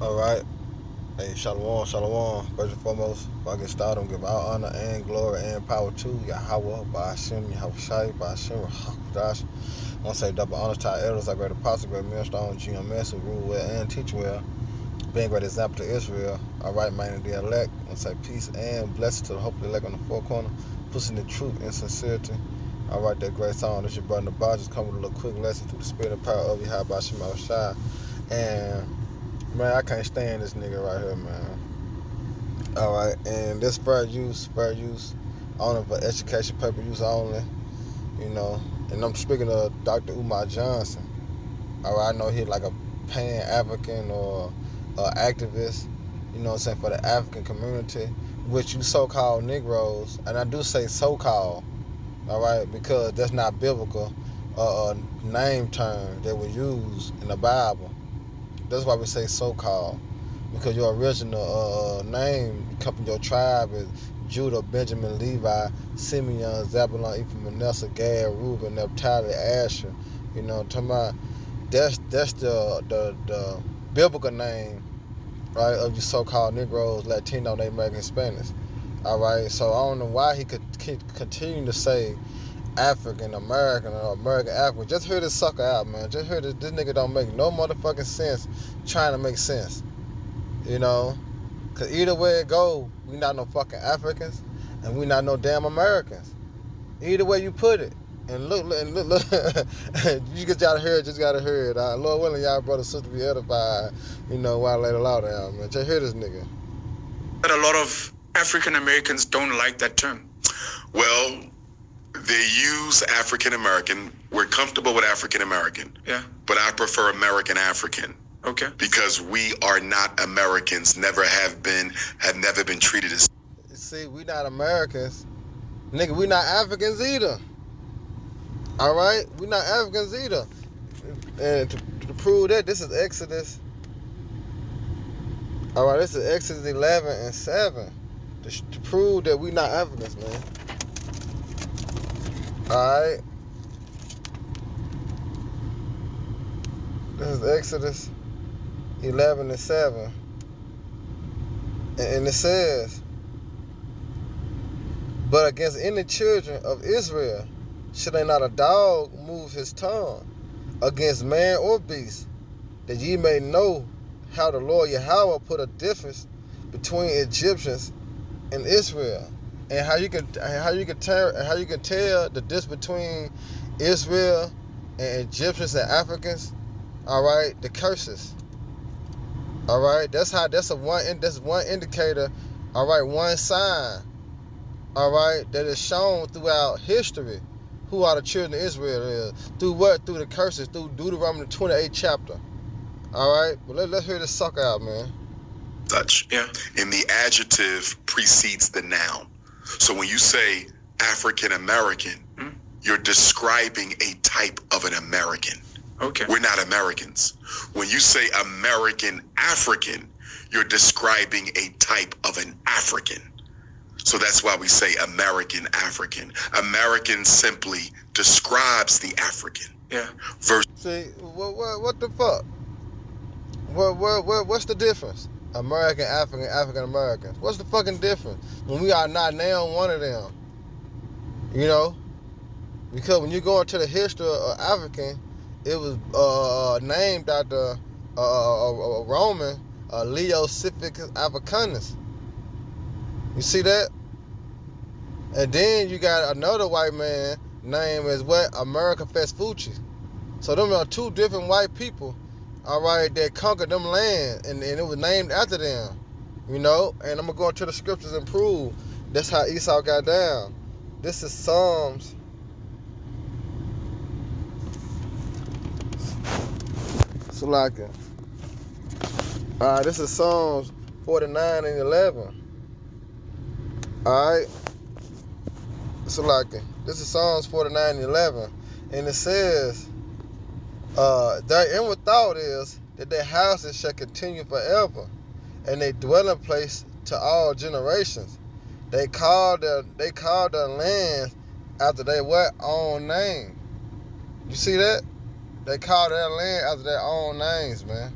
Alright. Hey, Shalom, Shalom. First and foremost, before I get started, I'm give all honor and glory and power to Yahweh, Ba'ashem, Yahushai, Ba'ashem, Rahadash. I want to say double honor to our elders, our great apostle, great millstone, GMS, who rule well and teach well, being a great example to Israel. Alright, man, the elect. I want to say peace and blessing to the hope of the elect on the four corner, pushing the truth and sincerity. Alright, that great song. This your brother Nabal. Just come with a little quick lesson through the spirit and power of Yahweh, Ba'ashem, Yahushai. And man, I can't stand this nigga right here, man. Alright, and this fair use, only for education paper use only, you know. And I'm speaking of Dr. Umar Johnson. Alright, I know he's like a pan-African or activist, you know what I'm saying, for the African community, which you so-called Negroes, and I do say so-called, alright, because that's not biblical name term that was used in the Bible. That's why we say so-called, because your original name, come from your tribe is Judah, Benjamin, Levi, Simeon, Zebulun, Ephraim, Manasseh, Gad, Reuben, Naphtali, Asher. You know, talking about that's the biblical name, right, of you so-called Negroes, Latino, Native American, Hispanics. All right, so I don't know why he could continue to say African American or American African. Just hear this sucker out, man. Just hear this nigga don't make no motherfucking sense trying to make sense. You know? Cause either way it go, we not no fucking Africans and we not no damn Americans. Either way you put it. And look. You just gotta hear it, Lord willing, y'all brother, sister be edified, you know, while I lay the law down, man. Just hear this nigga. But a lot of African Americans don't like that term. Well, they use African American. We're comfortable with African American. Yeah. But I prefer American African. Okay. Because we are not Americans, never have never been treated as. See, we not Americans. Nigga, we not Africans either. All right? We not Africans either. And to prove that, this is Exodus. All right, this is Exodus 11 and 7. To prove that we not Africans, man. Alright. This is Exodus 11 and 7. And it says, but against any children of Israel should not a dog move his tongue against man or beast, that ye may know how the Lord Yahweh put a difference between Egyptians and Israel. And how you can tell the difference between Israel and Egyptians and Africans. All right, the curses. All right, that's one indicator. All right, one sign. All right, that is shown throughout history who are the children of Israel is. Through what? Through the curses. Through Deuteronomy 28th chapter. All right, well let's hear this sucker out, man. Such. Yeah. And the adjective precedes the noun. So when you say African American, you're describing a type of an American. Okay. We're not Americans. When you say American African, you're describing a type of an African. So that's why we say American African. American simply describes the African. Yeah. See, what the fuck? What's the difference? American, African, African Americans. What's the fucking difference when we are not now one of them? You know, because when you go into the history of African, it was named after a Roman, Leo Cificus Africanus. You see that? And then you got another white man named as what? America Vespucci. So them are two different white people. All right, that conquered them land, and it was named after them, you know. And I'm gonna go into the scriptures and prove that's how Esau got down. This is Psalms. Salaka. All right, this is Psalms 49 and 11. All right, Salaka. This is Psalms 49 and 11, and it says. Their inward thought is that their houses shall continue forever, and their dwelling place to all generations. They call their lands after their what? Own name. You see that? They call their land after their own names, man.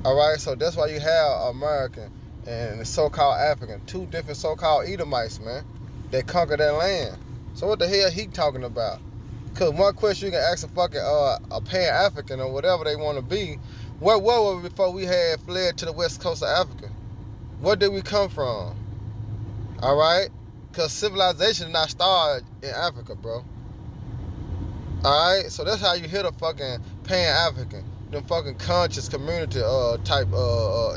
All right, so that's why you have American and the so-called African, two different so-called Edomites, man, that conquered that land. So what the hell he talking about? Because one question you can ask a fucking a Pan-African or whatever they want to be, where were we before we had fled to the west coast of Africa? Where did we come from? All right? Because civilization did not start in Africa, bro. All right? So that's how you hit a fucking Pan-African, them fucking conscious community type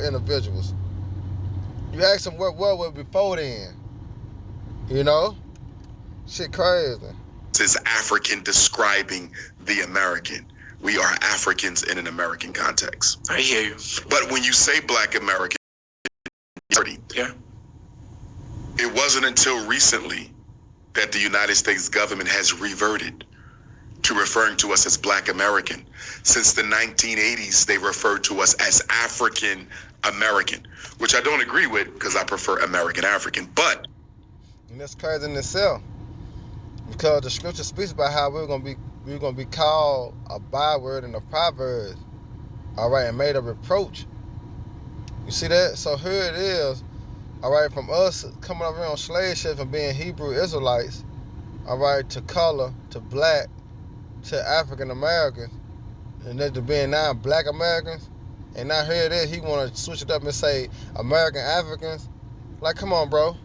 individuals. You ask them where were we before then? You know? Shit crazy. Is African describing the American. We are Africans in an American context. I hear you. But when you say Black American, Yeah. it wasn't until recently that the United States government has reverted to referring to us as Black American. Since the 1980s, they referred to us as African American, which I don't agree with because I prefer American African. But and that's crazy in itself, because the scripture speaks about how we're gonna be called a byword and a proverb, all right, and made a reproach. You see that? So here it is, all right, from us coming over here on slave ships and being Hebrew Israelites, all right, to color, to black, to African Americans, and then to being now Black Americans, and now here it is, he want to switch it up and say American Africans. Like, come on, bro,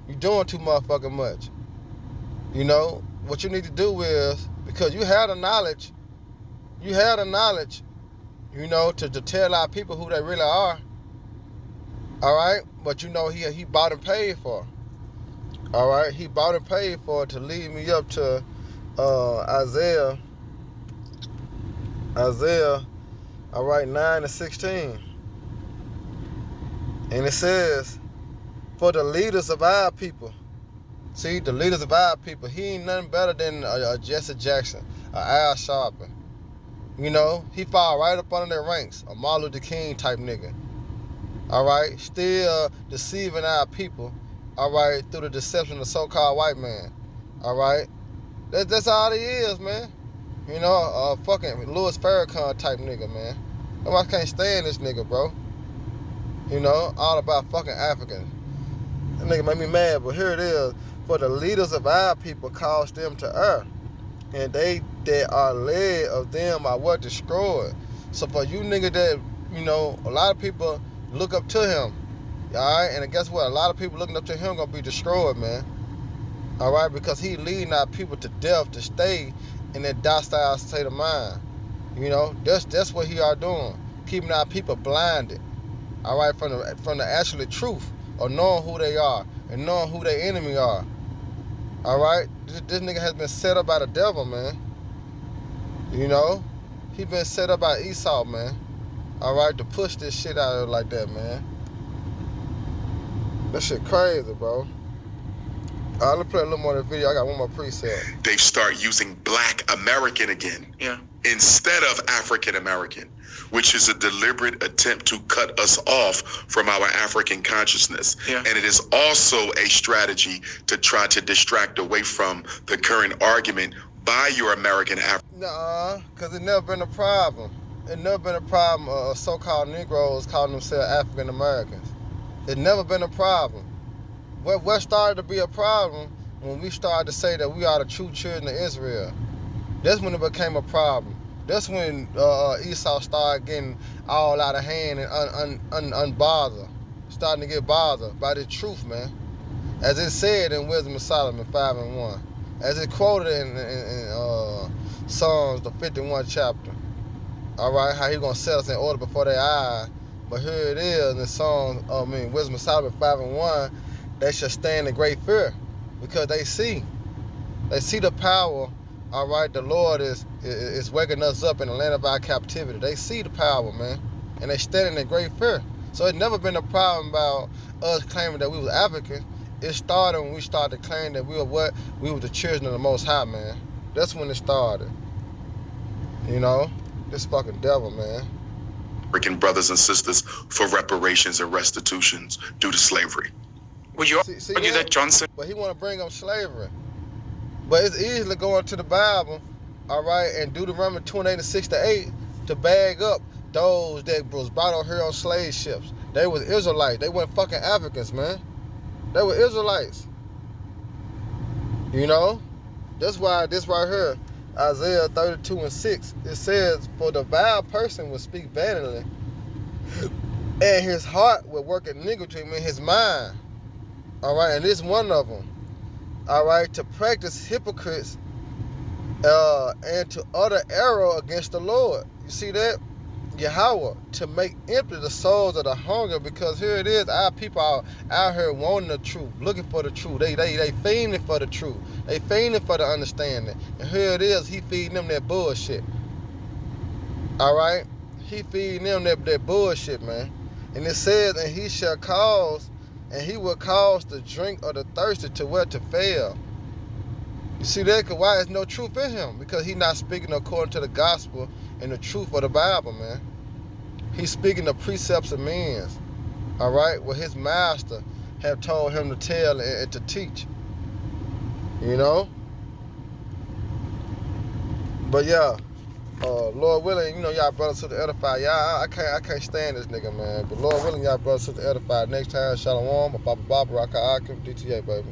you doing too motherfucking much. You know what you need to do is, because you have the knowledge, you know, to tell our people who they really are. All right, but you know he bought and paid for. All right, he bought and paid for to lead me up to Isaiah. All right, 9-16, and it says, for the leaders of our people. See, the leaders of our people, he ain't nothing better than a Jesse Jackson, a Al Sharpton. You know, he fall right up under their ranks, a Martin Luther King type nigga. All right, still deceiving our people, all right, through the deception of the so-called white man. All right, that's all he is, man. You know, a fucking Louis Farrakhan type nigga, man. Nobody can't stand this nigga, bro. You know, all about fucking Africans. That nigga made me mad, but here it is. For the leaders of our people caused them to err, and they that are led of them are what destroyed. So for you nigga that, you know, a lot of people look up to him, all right, and guess what? A lot of people looking up to him gonna be destroyed, man. All right, because he leading our people to death to stay in that docile state of mind. You know, that's what he are doing, keeping our people blinded. All right, from the actual truth of knowing who they are and knowing who their enemy are. All right, this nigga has been set up by the devil, man. You know, he been set up by Esau, man. All right, to push this shit out of like that, man. That shit crazy, bro. All right, let's play a little more of the video. I got one more preset. they start using Black American again. Yeah. Instead of African American, which is a deliberate attempt to cut us off from our African consciousness. Yeah. And it is also a strategy to try to distract away from the current argument by your American African. Nah, because it never been a problem. It never been a problem of so-called Negroes calling themselves African Americans. It never been a problem. What started to be a problem when we started to say that we are the true children of Israel. That's when it became a problem. That's when Esau started getting all out of hand and unbothered, starting to get bothered by the truth, man. As it said in Wisdom of Solomon 5:1, as it quoted in Psalms the 51 chapter. All right, how he gonna set us in order before their eyes. But here it is in Psalms, Wisdom of Solomon 5:1, they shall stand in great fear because they see the power. All right, the Lord is waking us up in the land of our captivity. They see the power, man, and they standing in great fear. So it never been a problem about us claiming that we was African. It started when we started claiming that we were what? We were the children of the Most High, man. That's when it started. You know, this fucking devil, man. African brothers and sisters for reparations and restitutions due to slavery. Would you See argue that Johnson? But he want to bring up slavery. But it's easy to go into the Bible, all right, and Deuteronomy 28:6-8 to bag up those that was brought over here on slave ships. They was Israelites. They weren't fucking Africans, man. They were Israelites. You know? That's why this right here, Isaiah 32:6, it says, for the vile person will speak vanity, and his heart will work iniquity in his mind. All right, and this one of them. All right, to practice hypocrites and to utter error against the Lord. You see that? Yahweh, to make empty the souls of the hunger, because here it is, our people are out here wanting the truth, looking for the truth. They fiending for the truth. They fiending for the understanding. And here it is, he feeding them that bullshit. All right? He feeding them that bullshit, man. And it says, and he shall cause, and he will cause the drink of the thirsty to what? To fail. You see that? Because why is no truth in him? Because he's not speaking according to the gospel and the truth of the Bible, man. He's speaking the precepts of men, all right, what his master have told him to tell and to teach, you know. But yeah, Lord willing, you know, y'all brothers to the edify. Y'all, I can't stand this nigga, man. But Lord willing, y'all brothers to the edify. Next time, Shalom, Baba Baba, Raka Akim, DTA, baby.